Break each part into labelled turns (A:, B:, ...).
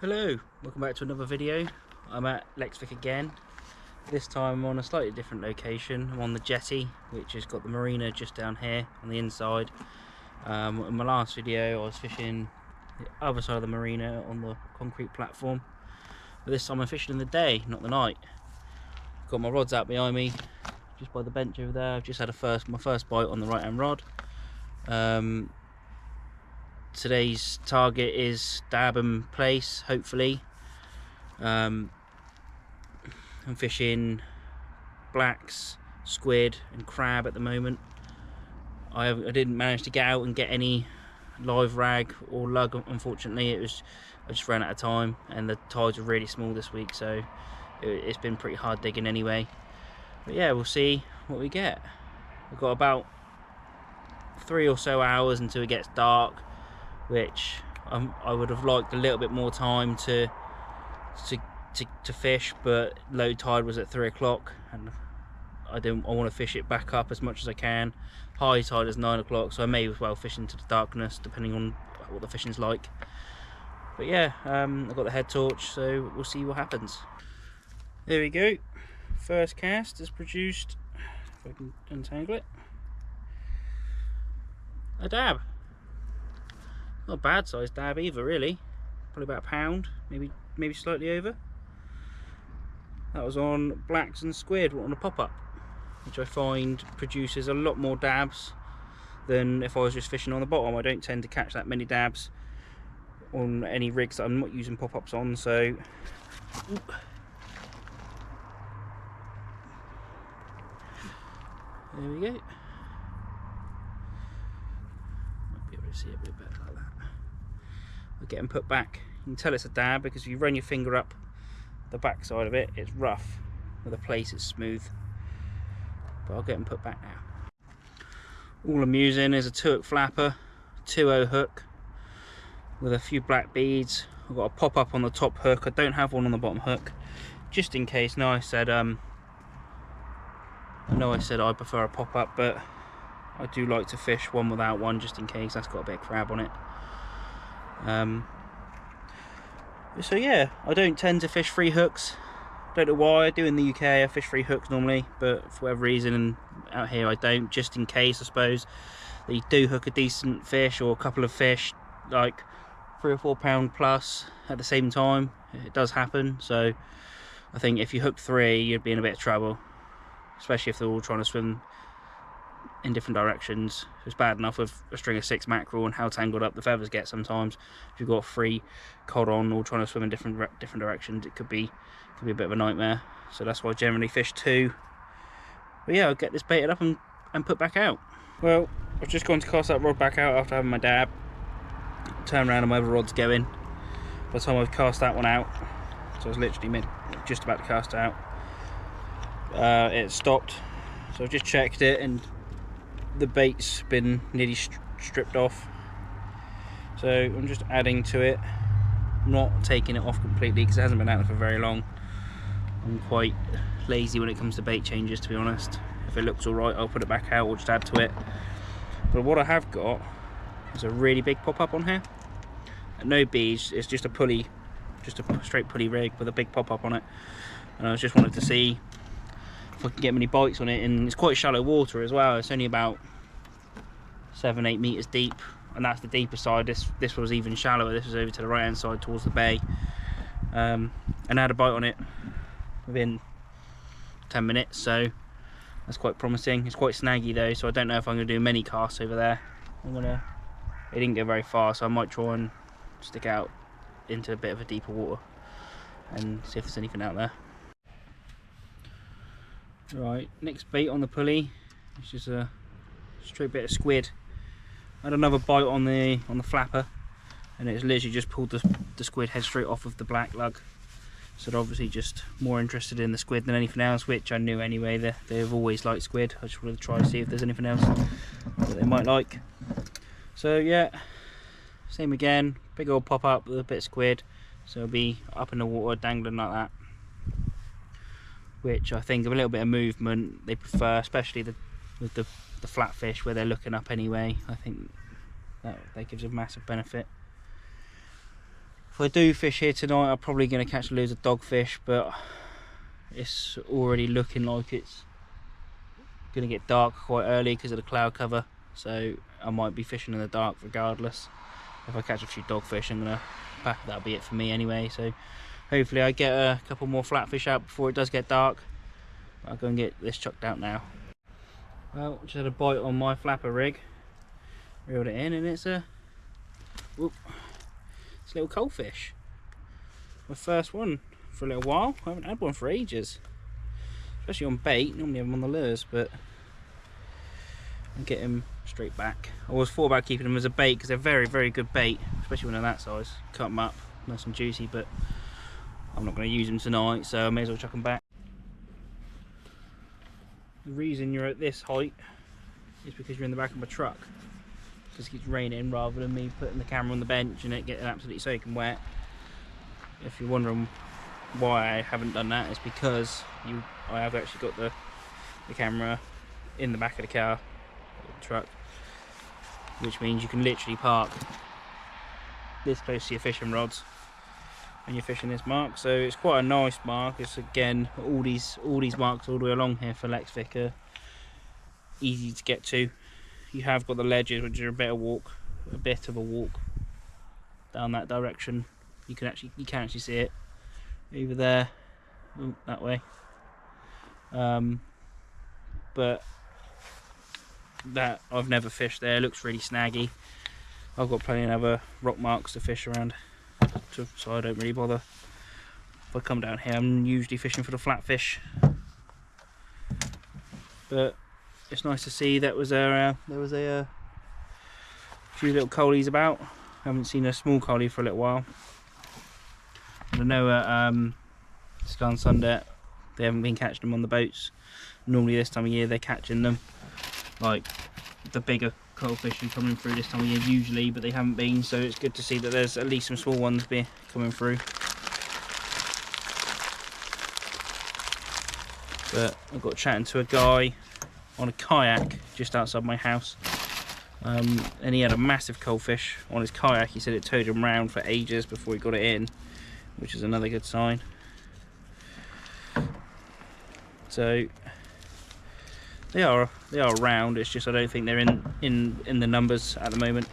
A: Hello, welcome back to another video. I'm at Lexvik again. This time I'm on a slightly different location. I'm on the jetty, which has got the marina just down here on the inside. In my last video I was fishing the other side of the marina on the concrete platform, but this time I'm fishing in the day, not the night. Got my rods out behind me, just by the bench over there. I've just had my first bite on the right hand rod. Today's target is dab and plaice, hopefully. I'm fishing blacks, squid and crab at the moment. I didn't manage to get out and get any live rag or lug, unfortunately. I just ran out of time, and the tides are really small this week, so it's been pretty hard digging anyway. But yeah, we'll see what we get. We've got about 3 or so hours until it gets dark, which I would have liked a little bit more time to fish, but low tide was at 3 o'clock and I want to fish it back up as much as I can. High tide is 9 o'clock, so I may as well fish into the darkness depending on what the fishing's like. But yeah, I've got the head torch, so we'll see what happens. There we go, first cast is produced, if I can untangle it, a dab. Not a bad sized dab either, really. Probably about a pound, maybe slightly over. That was on blacks and squid on a pop-up, which I find produces a lot more dabs than if I was just fishing on the bottom. I don't tend to catch that many dabs on any rigs that I'm not using pop-ups on, so there we go. Might be able to see it a bit better like that. I'll get them put back. You can tell it's a dab because if you run your finger up the back side of it, it's rough. With the plaice it's smooth. But I'll get them put back now. All I'm using is a 2-hook flapper, 2-0 hook with a few black beads. I've got a pop-up on the top hook. I don't have one on the bottom hook, just in case. I know I said I prefer a pop-up, but I do like to fish one without one, just in case that's got a bit of crab on it. So yeah, I don't tend to fish free hooks. Don't know why. I do in the UK. I fish free hooks normally, but for whatever reason out here I don't, just in case, I suppose, that you do hook a decent fish or a couple of fish, like 3 or 4 pound plus at the same time. It does happen. So I think if you hook 3, you'd be in a bit of trouble, especially if they're all trying to swim in different directions. It's bad enough with a string of 6 mackerel and how tangled up the feathers get sometimes. If you've got 3 cod on all trying to swim in different directions, it could be a bit of a nightmare. So that's why I generally fish 2. But yeah, I'll get this baited up and put back out. Well, I've just gone to cast that rod back out after having my dab. Turn around and my other rod's going. By the time I've cast that one out, so I was literally just about to cast it out, it stopped. So I've just checked it and the bait's been nearly stripped off, so I'm just adding to it. I'm not taking it off completely because it hasn't been out for very long. I'm quite lazy when it comes to bait changes, to be honest. If it looks alright, I'll put it back out or just add to it. But what I have got is a really big pop-up on here. No beads, it's just a pulley, just a straight pulley rig with a big pop-up on it. And I just wanted to see if I can get many bites on it, and it's quite shallow water as well. It's only about 7-8 meters deep, and that's the deeper side. This was even shallower. This was over to the right hand side towards the bay, and I had a bite on it within 10 minutes, so that's quite promising. It's quite snaggy though, so I don't know if I'm going to do many casts over there. It didn't go very far, so I might try and stick out into a bit of a deeper water and see if there's anything out there. Right, next bait on the pulley, which is a straight bit of squid. I had another bite on the flapper, and it's literally just pulled the squid head straight off of the black lug. So they're obviously just more interested in the squid than anything else, which I knew anyway. They've always liked squid. I just wanted to try and see if there's anything else that they might like. So yeah, same again, big old pop up with a bit of squid. So it'll be up in the water dangling like that, which I think a little bit of movement they prefer, especially with the flat fish where they're looking up anyway. I think that gives a massive benefit. If I do fish here tonight, I'm probably going to catch loads of dogfish, but it's already looking like it's going to get dark quite early because of the cloud cover, so I might be fishing in the dark regardless. If I catch a few dogfish, I'm going to, that'll be it for me anyway, so hopefully I get a couple more flatfish out before it does get dark. I'll go and get this chucked out now. Well, just had a bite on my flapper rig, reeled it in, and it's a little coalfish. My first one for a little while. I haven't had one for ages, especially on bait. Normally I have them on the lures, but I'll get him straight back. I was thought about keeping them as a bait because they're very, very good bait, especially when they're that size. Cut them up nice and juicy, but I'm not going to use them tonight, so I may as well chuck them back. The reason you're at this height is because you're in the back of my truck, because it keeps raining, rather than me putting the camera on the bench and it getting absolutely soaking wet. If you're wondering why I haven't done that, it's because I have actually got the camera in the back of the car, the truck, which means you can literally park this close to your fishing rods when you're fishing this mark. So it's quite a nice mark. It's again all these marks all the way along here for Lex Vic are easy to get to. You have got the ledges, which are a bit of a walk down that direction. You can actually see it over there, that way. But that I've never fished there. It looks really snaggy. I've got plenty of other rock marks to fish around, so I don't really bother. If I come down here, I'm usually fishing for the flatfish. But it's nice to see that there was a few little coalies about. I haven't seen a small coalie for a little while. I know at Sky and Sundet they haven't been catching them on the boats. Normally this time of year they're catching them, like the bigger coalfish are coming through this time of year usually, but they haven't been, so it's good to see that there's at least some small ones coming through. But I got chatting to a guy on a kayak just outside my house, and he had a massive coalfish on his kayak. He said it towed him round for ages before he got it in, which is another good sign. So they are around. It's just I don't think they're in the numbers at the moment.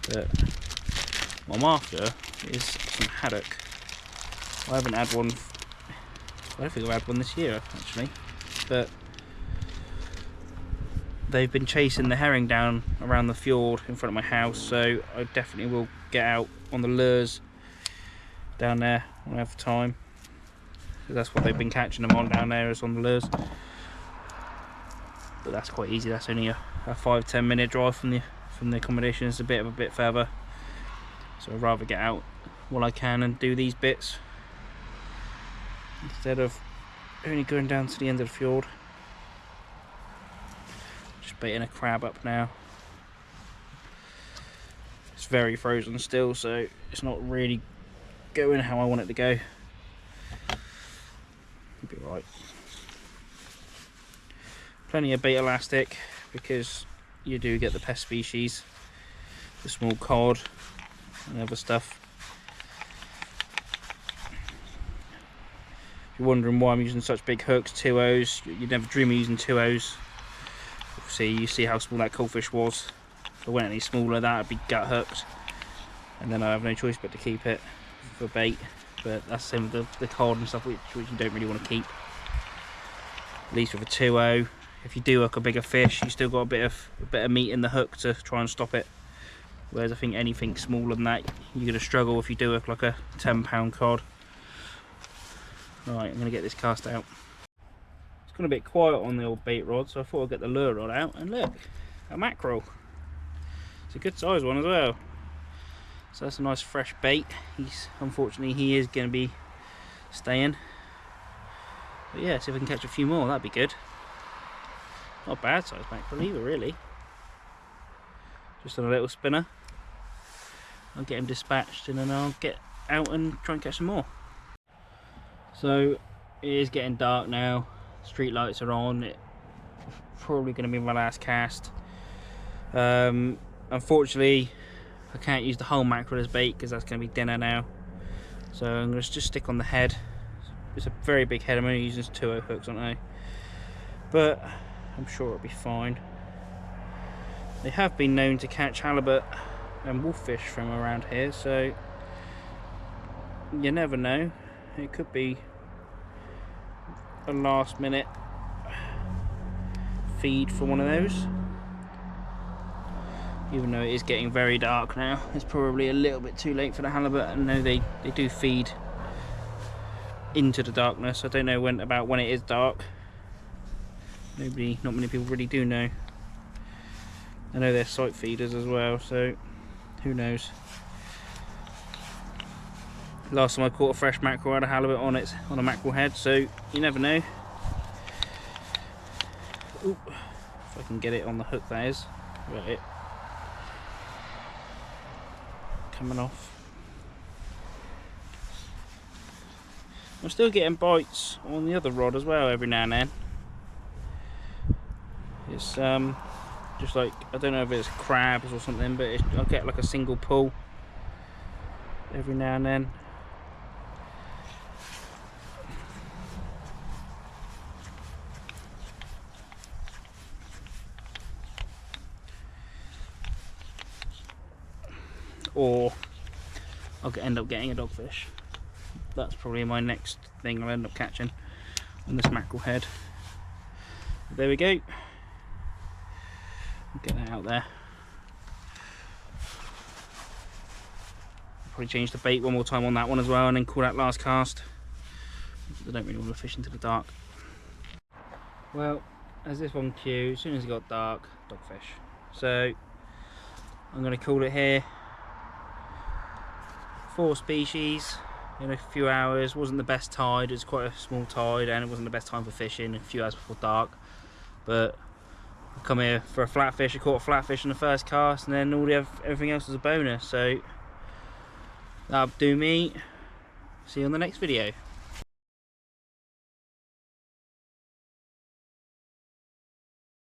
A: But what I'm after is some haddock. I haven't had one. I don't think I've had one this year actually, but they've been chasing the herring down around the fjord in front of my house, so I definitely will get out on the lures down there when I have time. That's what they've been catching them on down there, is on the lures. But that's quite easy. That's only a 5-10 minute drive from the accommodation. It's a bit further, so I'd rather get out while I can and do these bits instead of only going down to the end of the fjord. Just baiting a crab up now. It's very frozen still, so it's not really going how I want it to go. Be right. Plenty of bait elastic, because you do get the pest species, the small cod and other stuff. If you're wondering why I'm using such big hooks, 2.0s, you'd never dream of using 2.0s. You see how small that coalfish was. If I went any smaller, that would be gut hooked, and then I have no choice but to keep it for bait. But that's the same with the cod and stuff, which you don't really want to keep. At least with a 2.0, if you do hook a bigger fish, you still got a bit of meat in the hook to try and stop it. Whereas I think anything smaller than that, you're going to struggle if you do hook like a 10-pound cod. Right, I'm going to get this cast out. It's gone a bit quiet on the old bait rod, so I thought I'd get the lure rod out, and look, a mackerel. It's a good size one as well. So that's a nice fresh bait. Unfortunately he is going to be staying. But yeah, see if I can catch a few more, that'd be good. Not a bad size mackerel either, really. Just on a little spinner. I'll get him dispatched and then I'll get out and try and catch some more. So it is getting dark now. Street lights are on. It's probably going to be my last cast. Unfortunately, I can't use the whole mackerel as bait because that's going to be dinner now. So I'm going to just stick on the head. It's a very big head. I'm only using 2.0 hooks, aren't I? But I'm sure it'll be fine. They have been known to catch halibut and wolffish from around here, so you never know. It could be a last minute feed for one of those. Even though it is getting very dark now, it's probably a little bit too late for the halibut. I know they do feed into the darkness. I don't know when it is dark. Not many people really do know. I know they're sight feeders as well, so who knows. Last time I caught a fresh mackerel, I had a halibut on a mackerel head, so you never know. Ooh, if I can get it on the hook, that is. Got it. Coming off. I'm still getting bites on the other rod as well every now and then. It's just like, I don't know if it's crabs or something, but I'll get like a single pull every now and then. Or I'll end up getting a dogfish. That's probably my next thing I'll end up catching on this mackerel head. There we go. Get that out there. Probably change the bait one more time on that one as well, and then call that last cast. I don't really want to fish into the dark. Well, as this one cue, as soon as it got dark, dogfish. So I'm going to call it here. 4 species in a few hours. Wasn't the best tide, it was quite a small tide, and it wasn't the best time for fishing, a few hours before dark. But I come here for a flatfish. I caught a flatfish in the first cast, and then everything else was a bonus. So that'll do me. See you on the next video.